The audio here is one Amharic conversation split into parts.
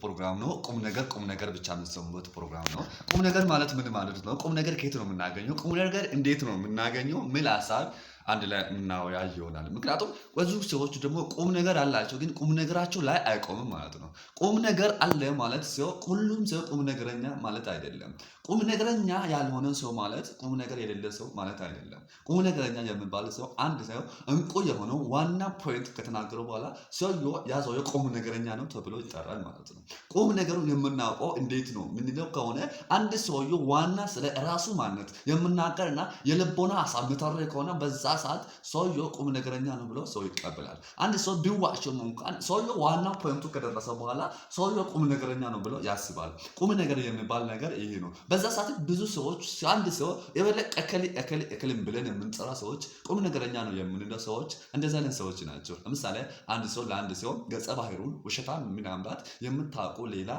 ፕሮግራም ነው። ቁም ነገር ብቻ የምትሰሙበት ፕሮግራም ነው። ቁም ነገር ማለት ምን ማለት ነው? ቁም ነገር ከየት ነው የምናገኘው? ቁም ነገር እንዴት ነው የምናገኘው? ምን ሀሳብ አንድ ላይ የምናወያይ ይሆናል። ምክንያቱም ብዙ ሰዎች ደግሞ ቁም ነገር አላቸው፣ ግን ቁም ነገራቸው ላይ አይቆምም ማለት ነው። ቁም ነገር አለ ማለት ሰው ሁሉም ሰው ቁም ነገረኛ ማለት አይደለም። ቁም ነገረኛ ያልሆነ ሰው ማለት ቁም ነገር የሌለ ሰው ማለት አይደለም። ቁም ነገረኛ የሚባል ሰው አንድ ሰው እንቁ የሆነው ዋና ፖይንት ከተናገረው በኋላ ሰውየው ያ ሰውየው ቁም ነገረኛ ነው ተብሎ ይጠራል ማለት ነው። ቁም ነገሩን የምናውቀው እንዴት ነው ምንለው ከሆነ አንድ ሰውየው ዋና ስለ ራሱ ማንነት የምናገርና የልቦና ሀሳብ ምተረክ ከሆነ በዛ ሰዓት ሰውየው ቁም ነገረኛ ነው ብሎ ሰው ይቀበላል። አንድ ሰው ቢዋሽም እንኳን ሰውየው ዋና ፖይንቱ ከደረሰ በኋላ ሰውየው ቁም ነገረኛ ነው ብሎ ያስባል። ቁም ነገር የሚባል ነገር ይሄ ነው። በዛ ሰዓት ብዙ ሰዎች አንድ ሰው የበለጠ እከሌ ብለን የምንጠራ ሰዎች ቁም ነገረኛ ነው የምንለው ሰዎች እንደዛ አይነት ሰዎች ናቸው። ለምሳሌ አንድ ሰው ለአንድ ሰው ገጸ ባህሪውን ውሸታም ምናምባት የምታውቁ ሌላ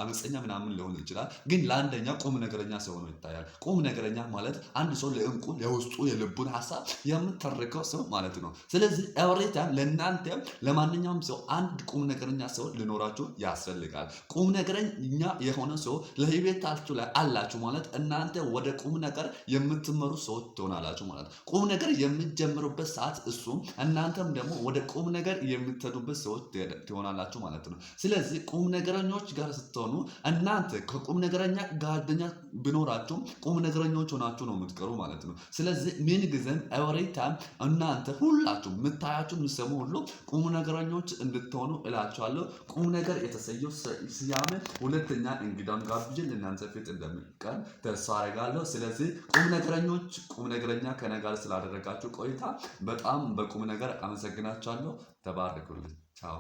አመፀኛ ምናምን ሊሆን ይችላል፣ ግን ለአንደኛ ቁም ነገረኛ ሰው ነው ይታያል። ቁም ነገረኛ ማለት አንድ ሰው ለእንቁ የውስጡ የልቡን ሀሳብ የምተርከው ሰው ማለት ነው። ስለዚህ ኤቭሪታይም ለእናንተ ለማንኛውም ሰው አንድ ቁም ነገረኛ ሰው ሊኖራችሁ ያስፈልጋል። ቁም ነገረኛ የሆነ ሰው ለህይወታችሁ ላይ አላችሁ ማለት እናንተ ወደ ቁም ነገር የምትመሩ ሰዎች ትሆናላችሁ ማለት ነው። ቁም ነገር የምትጀምሩበት ሰዓት እሱም እናንተም ደግሞ ወደ ቁም ነገር የምትሄዱበት ሰዎች ትሆናላችሁ ማለት ነው። ስለዚህ ቁም ነገረኞች ጋር ስትሆኑ እናንተ ከቁም ነገረኛ ጓደኛ ቢኖራችሁ ቁም ነገረኞች ሆናችሁ ነው የምትቀሩ ማለት ነው። ስለዚህ ምን ጊዜም ኤቭሪታይም እናንተ ሁላችሁ የምታያችሁ የምትሰሙ ሁሉ ቁም ነገረኞች እንድትሆኑ እላችኋለሁ። ቁም ነገር የተሰየው ስያሜ ሁለተኛ እንግዳም ጋብዤ ለእናንተ ፊት እንደሚቀር ተስፋ አደርጋለሁ። ስለዚህ ቁም ነገረኞች ቁም ነገረኛ ከእኔ ጋር ስላደረጋችሁ ቆይታ በጣም በቁም ነገር አመሰግናችኋለሁ። ተባረኩልኝ። ቻው